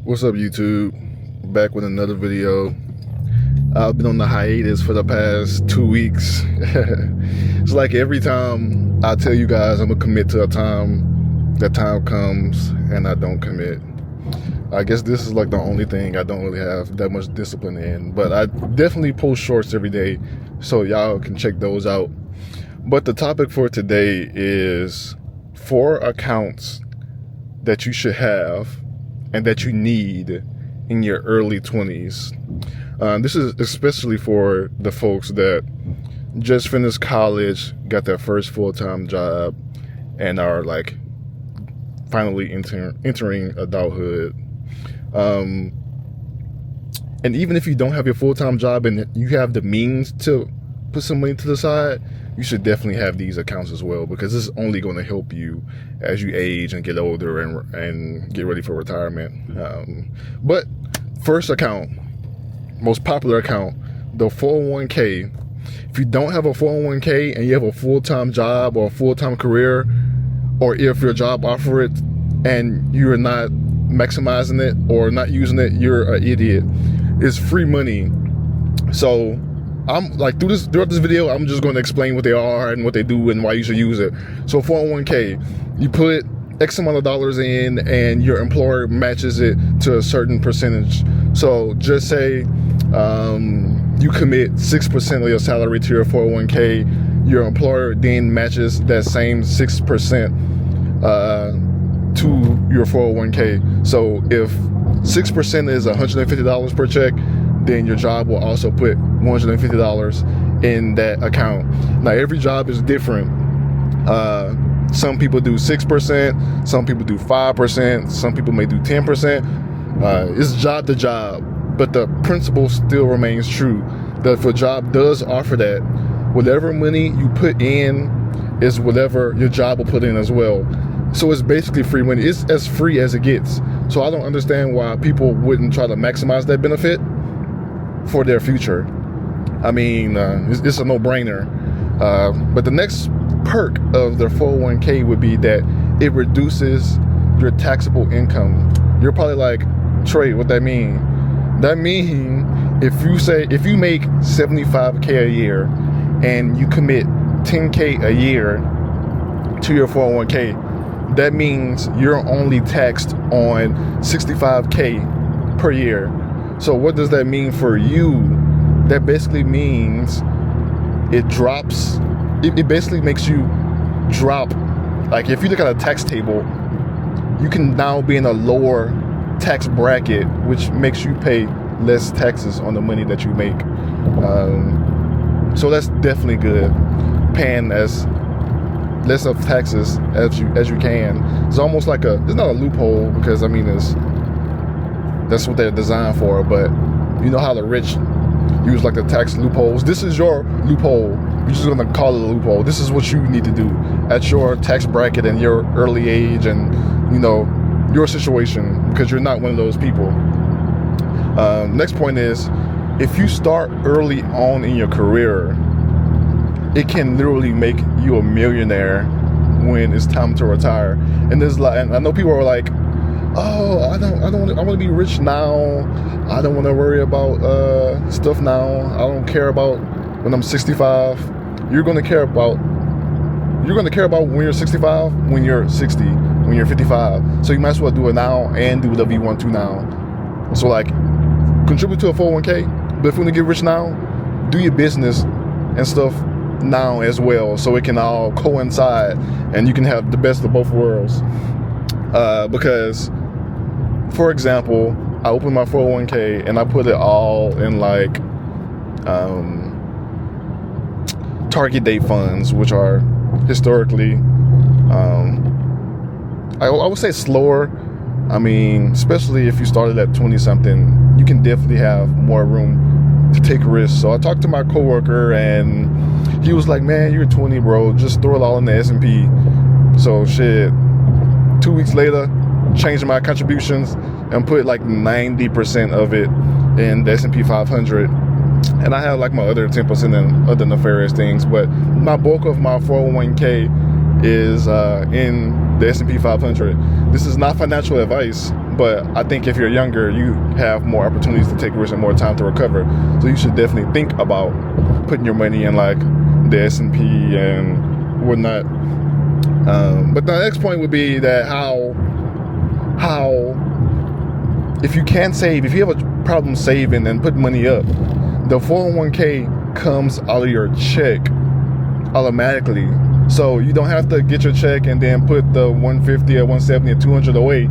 What's up, YouTube? Back with another video. I've been on the hiatus for the past 2 weeks. It's like every time I tell you guys I'm gonna commit to a time, that time comes and I don't commit. I guess this is like the only thing I don't really have that much discipline in, but I definitely post shorts every day, so y'all can check those out. But the topic for today is 4 accounts that you should have and that you need in your early 20s. This is especially for the folks that just finished college, got their first full-time job, and are like finally entering adulthood. And even if you don't have your full-time job and you have the means to put some money to the side, you should definitely have these accounts as well, because this is only going to help you as you age and get older and get ready for retirement. But first account, most popular account, the 401k. If you don't have a 401k and you have a full-time job or a full-time career, or if your job offer it and you're not maximizing it or not using it, you're an idiot. It's free money. So I'm like, throughout this video, I'm just going to explain what they are and what they do and why you should use it. So 401k, you put X amount of dollars in and your employer matches it to a certain percentage. So just say you commit 6% of your salary to your 401k, your employer then matches that same 6% to your 401k. So if 6% is $150 per check, then your job will also put $150 in that account. Now every job is different. Some people do 6%, some people do 5%, some people may do 10%. It's job to job, but the principle still remains true, that if a job does offer that, whatever money you put in is whatever your job will put in as well. So it's basically free money. It's as free as it gets. So I don't understand why people wouldn't try to maximize that benefit for their future. I mean, it's a no-brainer. But the next perk of their 401k would be that it reduces your taxable income. You're probably like, Trey, what that mean? That mean if you make 75k a year and you commit 10k a year to your 401k, that means you're only taxed on 65k per year. So what does that mean for you? That basically means it drops, it basically makes you drop. Like if you look at a tax table, you can now be in a lower tax bracket, which makes you pay less taxes on the money that you make. So that's definitely good, paying as less of taxes as you can. It's almost like it's not a loophole, because I mean that's what they're designed for, but you know how the rich use like the tax loopholes. This is your loophole. You're just gonna call it a loophole. This is what you need to do at your tax bracket and your early age and, you know, your situation, because you're not one of those people. Next point is, if you start early on in your career, it can literally make you a millionaire when it's time to retire. And there's like, and I know people are like, oh, I want to be rich now. I don't want to worry about stuff now. I don't care about when I'm 65. You're going to care about when you're 65, when you're 60, when you're 55. So you might as well do it now and do whatever you want to now. So like, contribute to a 401k, but if you want to get rich now, do your business and stuff now as well, so it can all coincide and you can have the best of both worlds. Because, for example, I opened my 401k and I put it all in like target date funds, which are historically I would say slower. I mean, especially if you started at 20 something, you can definitely have more room to take risks. So I talked to my coworker and he was like, man, you're 20, bro, just throw it all in the S&P. So shit, 2 weeks later, changed my contributions and put like 90% of it in the S&P 500. And I have like my other 10% in other nefarious things, but my bulk of my 401k is in the S&P 500. This is not financial advice, But I think if you're younger, you have more opportunities to take risks and more time to recover. So you should definitely think about putting your money in like the S&P and whatnot. But the next point would be that how if you can't save, if you have a problem saving and putting money up, the 401k comes out of your check automatically. So you don't have to get your check and then put the 150 or 170 or 200 away.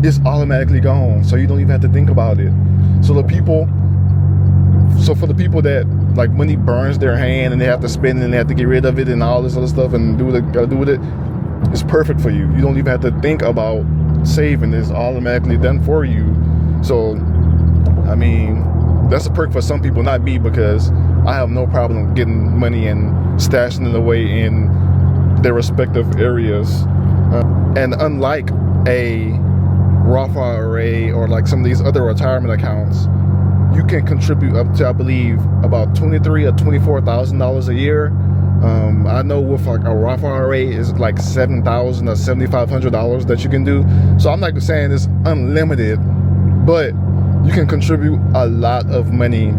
It's automatically gone. So you don't even have to think about it. So for the people that like money burns their hand and they have to spend it and they have to get rid of it and all this other stuff and do what they gotta do with it, it's perfect for you. You don't even have to think about saving. It's automatically done for you. So, I mean, that's a perk for some people, not me, because I have no problem getting money and stashing it away in their respective areas. And unlike a Roth IRA or like some of these other retirement accounts, you can contribute up to, I believe, about $23,000 or $24,000 a year. I know with like a Roth IRA is like $7,000 or $7,500 that you can do. So I'm not saying it's unlimited, but you can contribute a lot of money,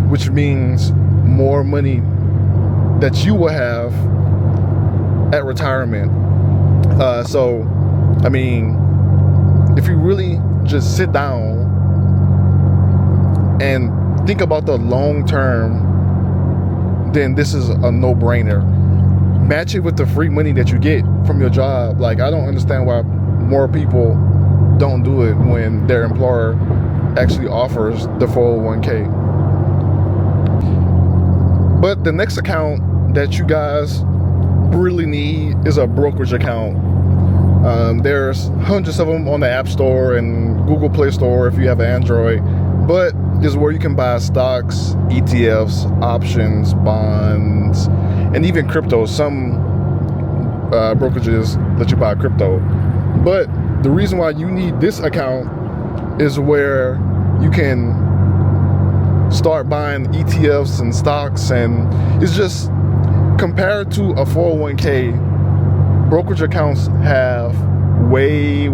which means more money that you will have at retirement. So, I mean, if you really just sit down and think about the long term, then this is a no-brainer. Match it with the free money that you get from your job. Like, I don't understand why more people don't do it when their employer actually offers the 401k. But the next account that you guys really need is a brokerage account. There's hundreds of them on the App Store and Google Play Store if you have Android, but this is where you can buy stocks, ETFs, options, bonds, and even crypto. Some brokerages let you buy crypto. But the reason why you need this account is where you can start buying ETFs and stocks, and it's just, compared to a 401k, brokerage accounts have way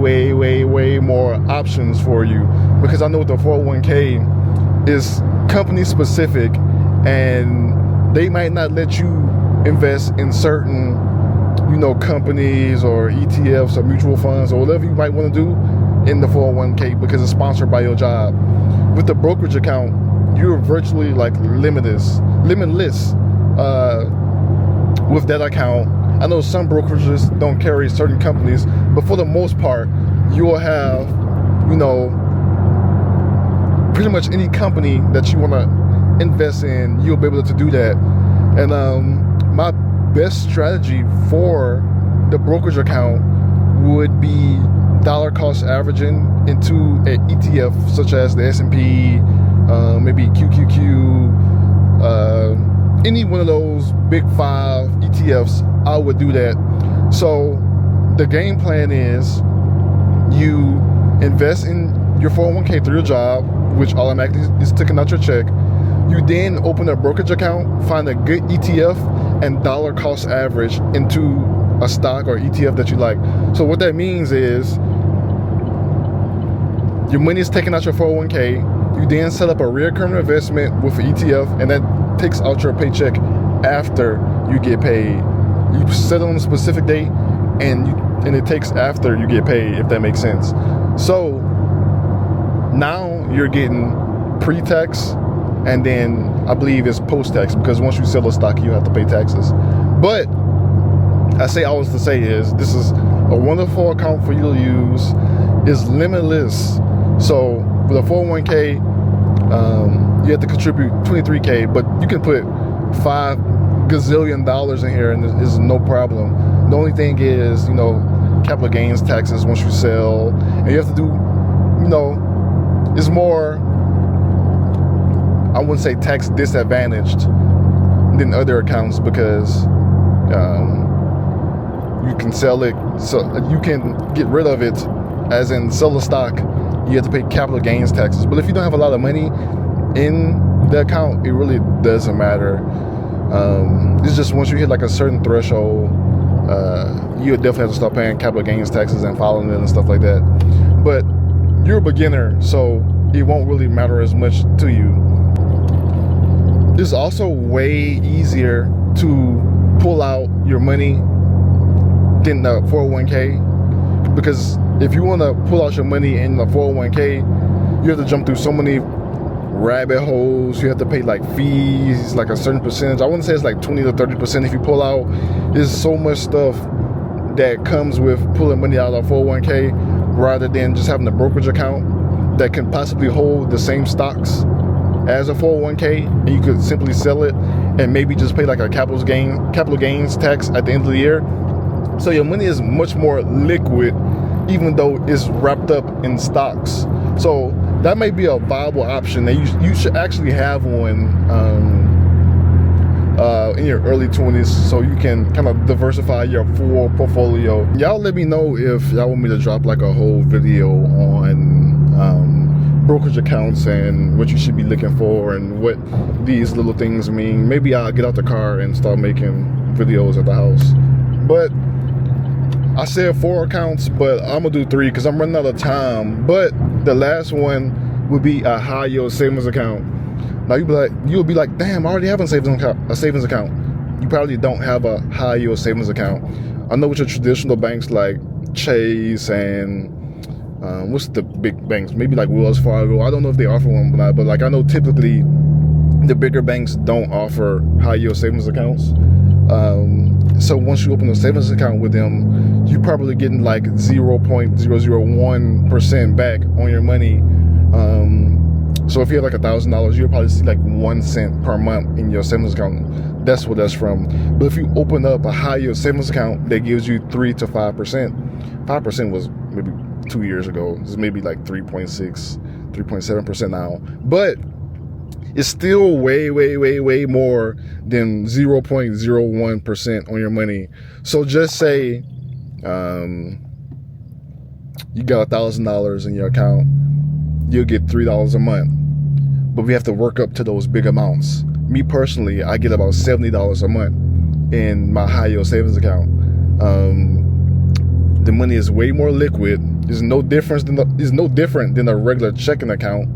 more options for you, because I know with the 401k is company specific and they might not let you invest in certain, companies or ETFs or mutual funds or whatever you might want to do in the 401k because it's sponsored by your job. With the brokerage account, you're virtually like limitless with that account. I know some brokerages don't carry certain companies, but for the most part, you will have, pretty much any company that you want to invest in, you'll be able to do that. And my best strategy for the brokerage account would be dollar cost averaging into an ETF such as the S&P, maybe QQQ, any one of those big 5 ETFs. I would do that. So the game plan is you invest in your 401k through your job, which automatically is taking out your check. You then open a brokerage account, find a good ETF, and dollar cost average into a stock or ETF that you like. So what that means is your money is taken out your 401k. You then set up a recurring investment with an ETF, and that takes out your paycheck after you get paid. You set it on a specific date, and it takes after you get paid, if that makes sense. So now you're getting pre-tax, and then I believe it's post-tax, because once you sell a stock, you have to pay taxes. But this is a wonderful account for you to use. It's limitless. So with a 401k, you have to contribute $23K, but you can put $5 gazillion in here, and it's no problem. The only thing is, capital gains taxes once you sell, and you have to do, it's more, I wouldn't say tax disadvantaged than other accounts, because you can sell it, so you can get rid of it, as in sell the stock. You have to pay capital gains taxes. But if you don't have a lot of money in the account, it really doesn't matter. It's just once you hit like a certain threshold, you definitely have to start paying capital gains taxes and filing it and stuff like that. But you're a beginner, so it won't really matter as much to you. It's also way easier to pull out your money than the 401k, because if you want to pull out your money in the 401k, you have to jump through so many rabbit holes. You have to pay like fees, like a certain percentage. I wouldn't say it's like 20 to 30% if you pull out. There's so much stuff that comes with pulling money out of 401k rather than just having a brokerage account that can possibly hold the same stocks as a 401k, and you could simply sell it and maybe just pay like a capital gains tax at the end of the year. So your money is much more liquid, even though it's wrapped up in stocks. So that may be a viable option that you should actually have one in your early 20s, so you can kind of diversify your full portfolio. Y'all let me know if y'all want me to drop like a whole video on brokerage accounts and what you should be looking for and what these little things mean. Maybe I'll get out the car and start making videos at the house. But I said 4 accounts, but I'm gonna do 3 because I'm running out of time. But the last one would be a high yield savings account. Now you'll be like, damn, I already have a savings account. You probably don't have a high yield savings account. I know with your traditional banks like Chase and what's the big banks? Maybe like Wells Fargo. I don't know if they offer one or not, but like I know typically the bigger banks don't offer high yield savings accounts. So once you open a savings account with them, you're probably getting like 0.001% back on your money. So if you have like $1,000, you'll probably see like 1 cent per month in your savings account. That's what that's from. But if you open up a high yield savings account that gives you 3 to 5%, 5% was maybe 2 years ago. It's maybe like 3.6, 3.7% now. But it's still way more than 0.01% on your money. So just say you got $1,000 in your account, you'll get $3 a month. But we have to work up to those big amounts. Me personally, I get about $70 a month in my high yield savings account. The money is way more liquid. It's no different than a regular checking account.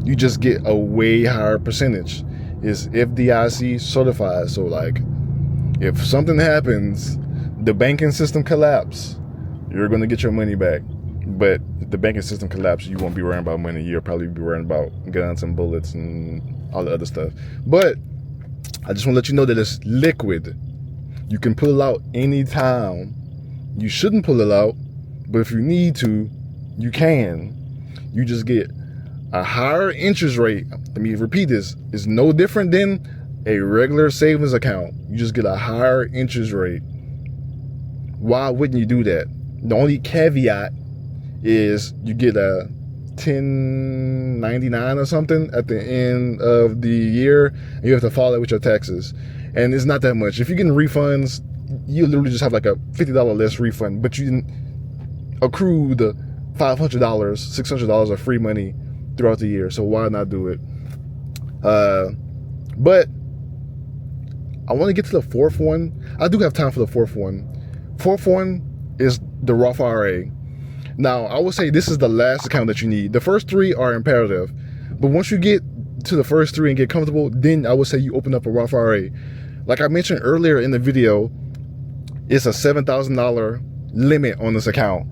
You just get a way higher percentage. It's FDIC certified. So like, if something happens, the banking system collapses, you're gonna get your money back. But if the banking system collapses, you won't be worrying about money. You'll probably be worrying about guns and bullets and all the other stuff. But I just want to let you know that it's liquid. You can pull it out anytime. You shouldn't pull it out, but if you need to, you can. You just get a higher interest rate. Let me repeat this. It's no different than a regular savings account. You just get a higher interest rate. Why wouldn't you do that? The only caveat is you get a 1099 or something at the end of the year, and you have to file it with your taxes. And it's not that much. If you're getting refunds, you literally just have like a $50 less refund, but you didn't accrue the $500, $600 of free money throughout the year. So why not do it? But I want to get to the fourth one. I do have time for the fourth one. Fourth one is the Roth IRA. Now, I would say this is the last account that you need. The first 3 are imperative, but once you get to the first 3 and get comfortable, then I would say you open up a Roth IRA. Like I mentioned earlier in the video, it's a $7,000 limit on this account.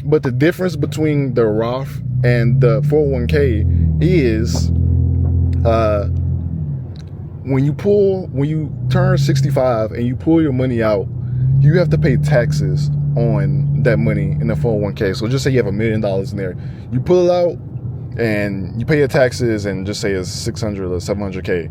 But the difference between the Roth and the 401k is when you turn 65 and you pull your money out, you have to pay taxes on that money in the 401k. So just say you have $1 million in there. You pull it out and you pay your taxes, and just say it's 600 or 700k.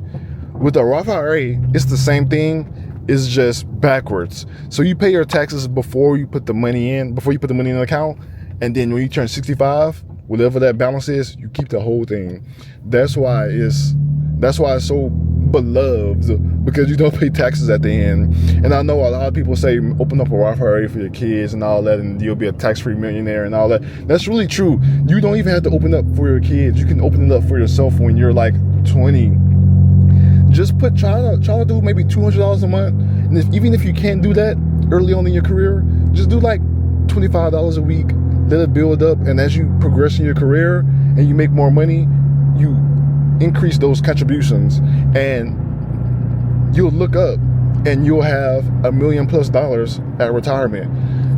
With the Roth IRA, it's the same thing. It's just backwards. So you pay your taxes before you put the money in the account, and then when you turn 65, whatever that balance is, you keep the whole thing. That's why it's so beloved, because you don't pay taxes at the end. And I know a lot of people say open up a Roth IRA for your kids and all that, and you'll be a tax-free millionaire and all that. That's really true. You don't even have to open up for your kids. You can open it up for yourself when you're like 20. Just try to do maybe $200 a month. And even if you can't do that early on in your career, just do like $25 a week, let it build up, and as you progress in your career and you make more money, you increase those contributions, and you'll look up and you'll have $1 million+ at retirement.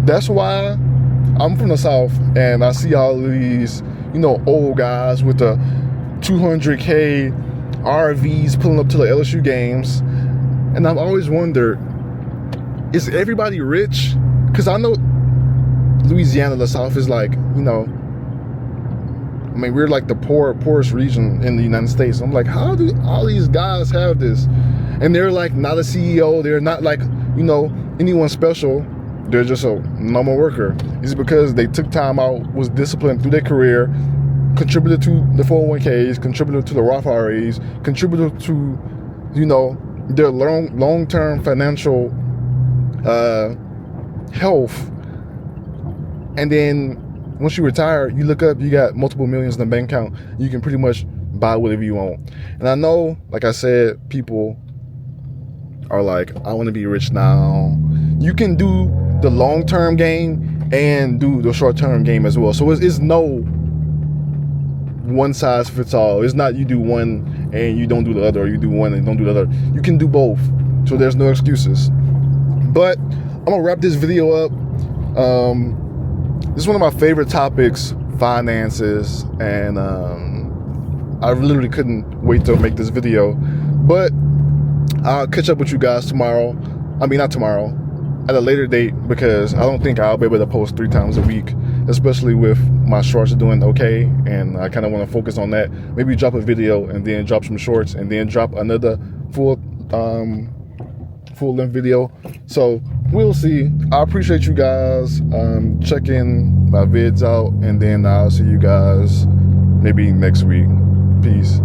That's why I'm from the South, and I see all of these, old guys with the 200K RVs pulling up to the LSU games, and I've always wondered, is everybody rich? Because I know Louisiana, the South, is like, we're like the poorest region in the United States. I'm like, how do all these guys have this? And they're like not a CEO. They're not like, anyone special. They're just a normal worker. It's because they took time out, was disciplined through their career, contributed to the 401ks, contributed to the Roth IRAs, contributed to, their long-term financial health. And then once you retire, you look up, you got multiple millions in the bank account. You can pretty much buy whatever you want. And I know, like I said, people are like, I want to be rich now. You can do the long-term game and do the short-term game as well. So it's no one size fits all. It's not you do one and you don't do the other, or you do one and don't do the other. You can do both. So there's no excuses. But I'm gonna wrap this video up. This is one of my favorite topics, finances, and I literally couldn't wait to make this video. But I'll catch up with you guys tomorrow. Not tomorrow, at a later date, because I don't think I'll be able to post 3 times a week, especially with my shorts doing okay, and I kind of want to focus on that. Maybe drop a video and then drop some shorts and then drop another full-length video. So we'll see. I appreciate you guys checking my vids out, and then I'll see you guys maybe next week. Peace.